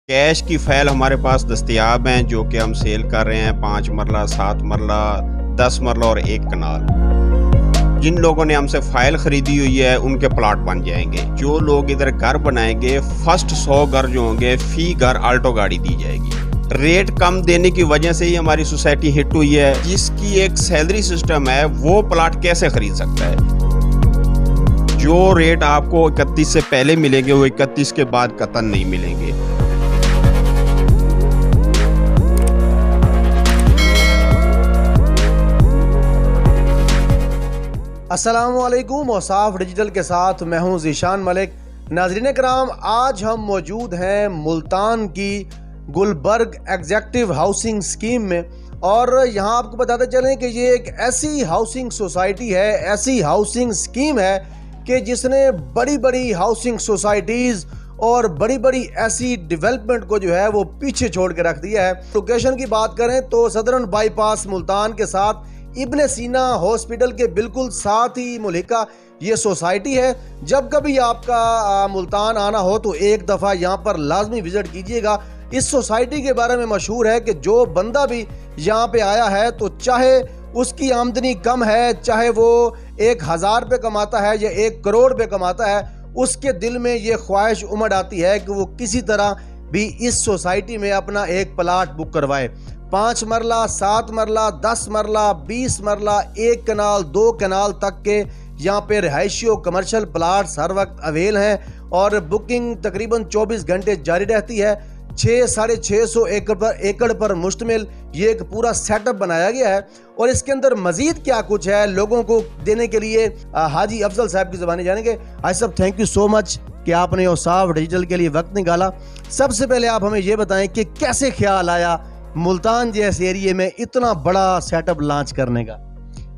Cash की file हमारे पास दस्तयाब हैं जो कि हम सेल कर रहे हैं 5 मरला, 7 मरला, 10 मरला और 1 कनाल। जिन लोगों ने हमसे फ़ाइल ख़रीदी हुई है उनके प्लाट बन जाएंगे। जो लोग इधर घर बनाएंगे फर्स्ट 100 घर जो होंगे फ़ी घर आल्टो गाड़ी दी जाएगी। रेट कम देने की वजह से ही हमारी सोसाइटी हिट हुई है। जिसकी एक सैलरी सिस्टम है वो प्लाट कैसे ख़रीद सकता है। जो रेट आपको 31 से पहले मिलेंगे वो 31 के बाद कतन नहीं मिलेंगे। अस्सलामुअलैकुम। औसाफ डिजिटल के साथ मैं हूं ज़ीशान मलिक। नाज़रीन कराम, आज हम मौजूद हैं मुल्तान की गुलबर्ग एग्जेक्टिव हाउसिंग स्कीम में और यहां आपको बताते चलें कि ये एक ऐसी हाउसिंग सोसाइटी है, ऐसी हाउसिंग स्कीम है कि जिसने बड़ी बड़ी हाउसिंग सोसाइटीज़ और बड़ी बड़ी ऐसी डेवलपमेंट को जो है वो पीछे छोड़ के रख दिया है। लोकेशन की बात करें तो सदरन बाईपास मुल्तान के साथ इब्ने सीना हॉस्पिटल के बिल्कुल साथ ही मुल्हिका ये सोसाइटी है। जब कभी आपका मुल्तान आना हो तो एक दफ़ा यहाँ पर लाजमी विज़िट कीजिएगा। इस सोसाइटी के बारे में मशहूर है कि जो बंदा भी यहाँ पे आया है तो चाहे उसकी आमदनी कम है, चाहे वो 1000 रुपये कमाता है या 1 करोड़ रुपये कमाता है, उसके दिल में ये ख्वाहिश उमड़ आती है कि वो किसी तरह भी इस सोसाइटी में अपना एक प्लाट बुक करवाए। 5 मरला, 7 मरला, 10 मरला, 20 मरला, 1 कनाल, 2 कनाल तक के यहाँ पे रिहायशी कमर्शियल प्लाट्स हर वक्त अवेल हैं और बुकिंग तकरीबन 24 घंटे जारी रहती है। 600-650 एकड़ पर मुश्तमिल ये एक पूरा सेटअप बनाया गया है और इसके अंदर मजीद क्या कुछ है लोगों को देने के लिए हाजी अफजल साहब की ज़बानी जानेंगे। हाजी साहब, थैंक यू सो मच कि आपने औसाफ डिजिटल के लिए वक्त निकाला। सबसे पहले आप हमें ये बताएं कि कैसे ख्याल आया मुल्तान जैसे एरिया में इतना बड़ा सेटअप लॉन्च करने का।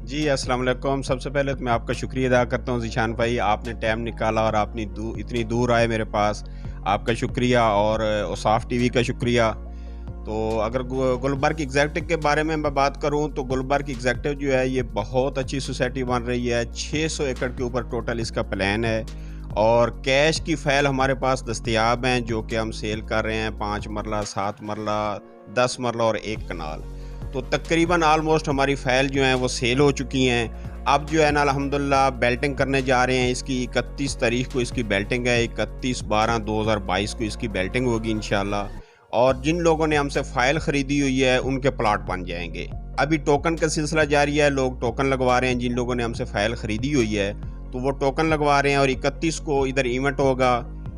जी अस्सलाम वालेकुम। सबसे पहले तो मैं आपका शुक्रिया अदा करता हूँ ज़ीशान भाई, आपने टाइम निकाला और आपने इतनी दूर आए मेरे पास, आपका शुक्रिया और औसाफ टीवी का शुक्रिया। तो अगर गुलबर्ग एग्जेक्टिव के बारे में मैं बात करूं तो गुलबर्ग एग्जेक्टिव जो है ये बहुत अच्छी सोसाइटी बन रही है। 600 एकड़ के ऊपर टोटल इसका प्लान है और कैश की फ़ाइल हमारे पास दस्तयाब हैं जो कि हम सेल कर रहे हैं 5 मरला, 7 मरला, 10 मरला और 1 कनाल। तो तकरीबन आलमोस्ट हमारी फ़ाइल जो हैं वो सेल हो चुकी हैं। अब जो है ना अल्हम्दुलिल्लाह बेल्टिंग करने जा रहे हैं। इसकी 31 तारीख को इसकी बेल्टिंग है, 31/12/2022 को इसकी बेल्टिंग होगी इंशाल्लाह। और जिन लोगों ने हमसे फ़ाइल ख़रीदी हुई है उनके प्लाट बन जाएंगे। अभी टोकन का सिलसिला जारी है, लोग टोकन लगवा रहे हैं। जिन लोगों ने हमसे फ़ाइल ख़रीदी हुई है तो वो टोकन लगवा रहे हैं और 31 को इधर इवेंट होगा।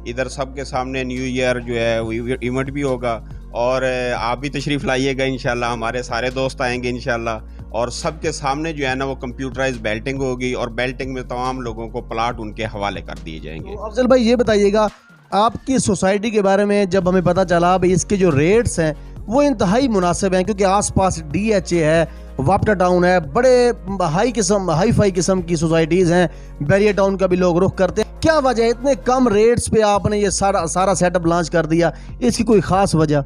इधर सबके सामने न्यू ईयर जो है वो इवेंट भी होगा और आप भी तशरीफ़ लाइएगा इंशाल्लाह। हमारे सारे दोस्त आएंगे इंशाल्लाह और सबके सामने जो है ना वो कंप्यूटराइज बेल्टिंग होगी और बेल्टिंग में तमाम लोगों को प्लाट उनके हवाले कर दिए जाएंगे। तो अफजल भाई, ये बताइएगा आपकी सोसाइटी के बारे में जब हमें पता चला भाई इसके जो रेट्स हैं वो इंतहाई मुनासिब हैं, क्योंकि आसपास DHA है, वापटा टाउन है, बड़े हाई फाई किस्म की सोसाइटीज़ हैं, बैरियर टाउन का भी लोग रुख करते हैं। क्या वजह है इतने कम रेट्स पे आपने ये सारा सेटअप लॉन्च कर दिया? इसकी कोई ख़ास वजह?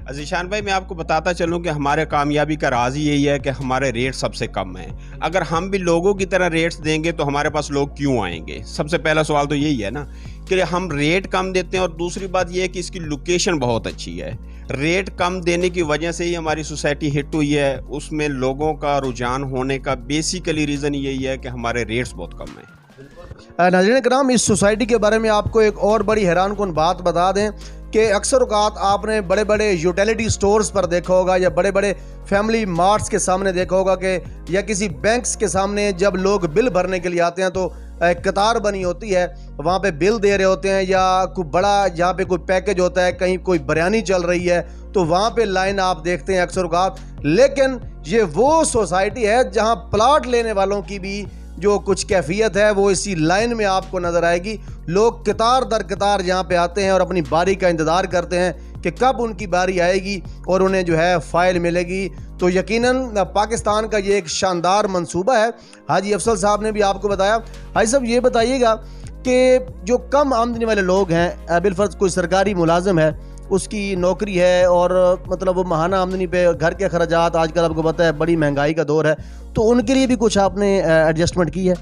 ज़ीशान भाई, मैं आपको बताता चलूँ कि हमारे कामयाबी का राज ही यही है कि हमारे रेट सबसे कम हैं। अगर हम भी लोगों की तरह रेट्स देंगे तो हमारे पास लोग क्यों आएंगे? सबसे पहला सवाल तो यही है ना कि हम रेट कम देते हैं और दूसरी बात यह है कि इसकी लोकेशन बहुत अच्छी है। रेट कम देने की वजह से ही हमारी सोसाइटी हिट हुई है। उसमें लोगों का रुझान होने का बेसिकली रीज़न यही है कि हमारे रेट्स बहुत कम हैं। नाज़रीन कराम, इस सोसाइटी के बारे में आपको एक और बड़ी हैरानकुन बात बता दें कि अक्सर औक़ात आपने बड़े बड़े यूटिलिटी स्टोर्स पर देखा होगा या बड़े बड़े फैमिली मार्ट्स के सामने देखा होगा कि या किसी बैंक्स के सामने जब लोग बिल भरने के लिए आते हैं तो कतार बनी होती है, वहाँ पे बिल दे रहे होते हैं या कोई बड़ा जहाँ पे कोई पैकेज होता है, कहीं कोई बिरयानी चल रही है तो वहाँ पे लाइन आप देखते हैं अक्सर औक़ात। लेकिन ये वो सोसाइटी है जहाँ प्लाट लेने वालों की भी जो कुछ कैफियत है वो इसी लाइन में आपको नज़र आएगी। लोग कतार दर कतार यहाँ पे आते हैं और अपनी बारी का इंतज़ार करते हैं कि कब उनकी बारी आएगी और उन्हें जो है फ़ाइल मिलेगी। तो यकीनन पाकिस्तान का ये एक शानदार मंसूबा है। हाजी अफजल साहब ने भी आपको बताया। हाजी साहब, ये बताइएगा कि जो कम आमदनी वाले लोग हैं, बिलफर्ज कोई सरकारी मुलाजिम है, उसकी नौकरी है और मतलब वो माहाना आमदनी पे घर के खर्चात, आजकल आपको पता है बड़ी महंगाई का दौर है, तो उनके लिए भी कुछ आपने एडजस्टमेंट की है?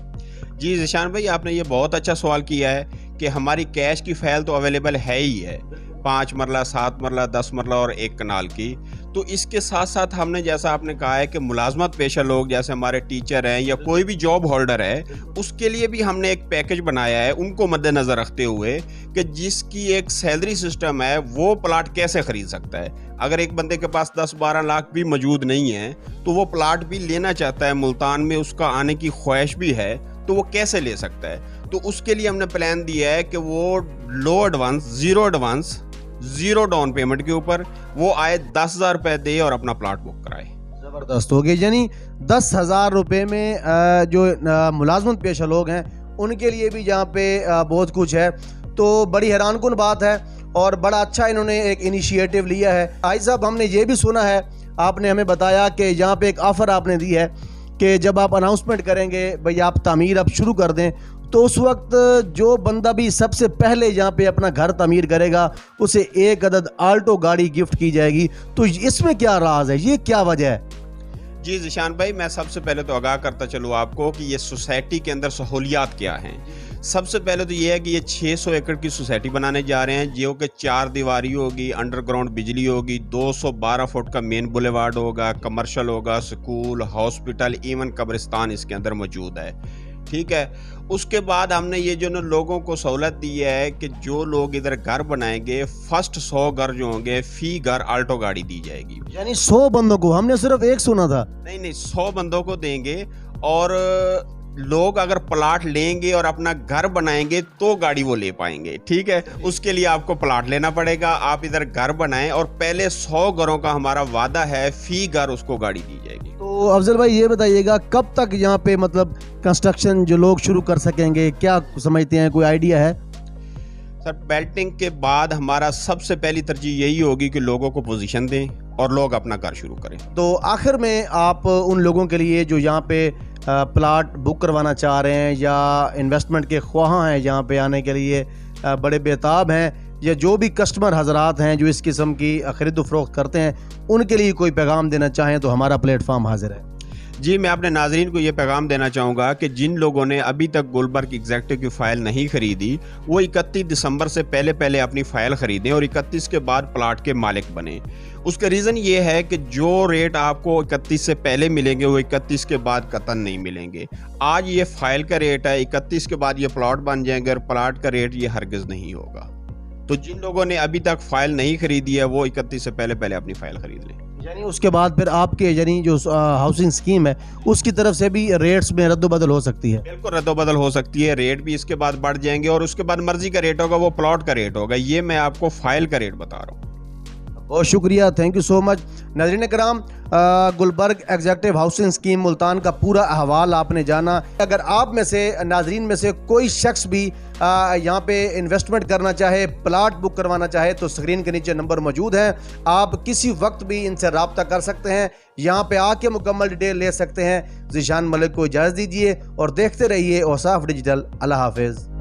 जी ज़ीशान भाई, आपने ये बहुत अच्छा सवाल किया है कि हमारी कैश की फ़ाइल तो अवेलेबल है ही है, 5 मरला, 7 मरला, 10 मरला और 1 कनाल की। तो इसके साथ साथ हमने, जैसा आपने कहा है कि मुलाजमत पेशा लोग जैसे हमारे टीचर हैं या कोई भी जॉब होल्डर है, उसके लिए भी हमने एक पैकेज बनाया है उनको मद्देनज़र रखते हुए कि जिसकी एक सैलरी सिस्टम है वो प्लाट कैसे ख़रीद सकता है। अगर एक बंदे के पास 10-12 लाख भी मौजूद नहीं है तो वो प्लाट भी लेना चाहता है, मुल्तान में उसका आने की ख्वाहिश भी है, तो वो कैसे ले सकता है। तो उसके लिए हमने प्लान दिया है कि वो लो एडवांस, ज़ीरो डाउन पेमेंट के ऊपर वो आए 10,000 रुपये दे और अपना प्लाट बुक कराए। ज़बरदस्त हो गई। यानी 10,000 रुपये में जो मुलाजमत पेशा लोग हैं उनके लिए भी यहाँ पे बहुत कुछ है। तो बड़ी हैरानकुन बात है और बड़ा अच्छा इन्होंने एक इनिशिएटिव लिया है। भाई साहब, हमने ये भी सुना है, आपने हमें बताया कि यहाँ पे एक ऑफ़र आपने दी है कि जब आप अनाउंसमेंट करेंगे भाई आप तामीर अब शुरू कर दें, तो उस वक्त जो बंदा भी सबसे पहले यहाँ पे अपना घर तामीर करेगा उसे 1 अदद आल्टो गाड़ी गिफ्ट की जाएगी। तो इसमें क्या राज है, ये क्या वजह है? जी ज़ीशान भाई, मैं सबसे पहले तो आगाह करता चलूँ आपको कि ये सोसाइटी के अंदर सहूलियात क्या हैं। सबसे पहले तो ये है कि ये 600 एकड़ की सोसाइटी बनाने जा रहे हैं, जो कि 4 दीवारी होगी, अंडरग्राउंड बिजली होगी, 212 फुट का मेन बुलेवार्ड होगा, कमर्शियल होगा, स्कूल, हॉस्पिटल, इवन कब्रिस्तान इसके अंदर मौजूद है। ठीक है। उसके बाद हमने ये जो लोगों को सहूलत दी है कि जो लोग इधर घर बनाएंगे, फर्स्ट 100 घर जो होंगे, फी घर आल्टो गाड़ी दी जाएगी। यानी 100 बंदों को? हमने सिर्फ एक सुना था। नहीं, 100 बंदों को देंगे और लोग अगर प्लाट लेंगे और अपना घर बनाएंगे तो गाड़ी वो ले पाएंगे। ठीक है। उसके लिए आपको प्लाट लेना पड़ेगा, आप इधर घर बनाएं और पहले 100 घरों का हमारा वादा है, फी घर उसको गाड़ी दी जाएगी। तो अफजल भाई ये बताइएगा कब तक यहाँ पे मतलब कंस्ट्रक्शन जो लोग शुरू कर सकेंगे, क्या समझते हैं, कोई आइडिया है? सर, बेल्टिंग के बाद हमारा सबसे पहली तरजीह यही होगी कि लोगों को पोजीशन दें और लोग अपना घर शुरू करें। तो आखिर में आप उन लोगों के लिए जो यहाँ पे प्लाट बुक करवाना चाह रहे हैं या इन्वेस्टमेंट के ख्वाहां हैं, यहाँ पे आने के लिए बड़े बेताब हैं, या जो भी कस्टमर हजरात हैं जो इस किस्म की खरीद फरोख्त करते हैं, उनके लिए कोई पैगाम देना चाहें तो हमारा प्लेटफार्म हाजिर है। जी, मैं अपने नाजरीन को ये पैगाम देना चाहूँगा कि जिन लोगों ने अभी तक गुलबर्ग एग्जेक्टिव की फ़ाइल नहीं ख़रीदी, वो 31 दिसंबर से पहले अपनी फ़ाइल ख़रीदें और 31 के बाद प्लाट के मालिक बने। उसका रीज़न ये है कि जो रेट आपको 31 से पहले मिलेंगे वो 31 के बाद कतन नहीं मिलेंगे। आज ये फ़ाइल का रेट है, 31 के बाद ये प्लाट बन जाएंगे और प्लाट का रेट ये हरगिज़ नहीं होगा। तो जिन लोगों ने अभी तक फ़ाइल नहीं ख़रीदी है वो 31 से पहले अपनी फ़ाइल ख़रीद लें। यानी उसके बाद फिर आपके यानी जो हाउसिंग स्कीम है उसकी तरफ से भी रेट्स में रद्दोबदल हो सकती है? बिल्कुल रद्दोबदल हो सकती है, रेट भी इसके बाद बढ़ जाएंगे और उसके बाद मर्जी का रेट होगा, वो प्लॉट का रेट होगा। ये मैं आपको फाइल का रेट बता रहा हूँ। बहुत शुक्रिया, थैंक यू सो मच। नाज़रीन कराम, Gulberg executive housing scheme Multan का पूरा अहवाल आपने जाना। अगर आप में से नाजरीन में से कोई शख्स भी यहाँ पे इन्वेस्टमेंट करना चाहे, प्लाट बुक करवाना चाहे, तो स्क्रीन के नीचे नंबर मौजूद है, आप किसी वक्त भी इनसे रब्ता कर सकते हैं, यहाँ पे आके मुकम्मल डिटेल ले सकते हैं। ज़ीशान मलिक को इजाज़त दीजिए और देखते रहिए औसाफ डिजिटल। अल्लाह हाफिज़।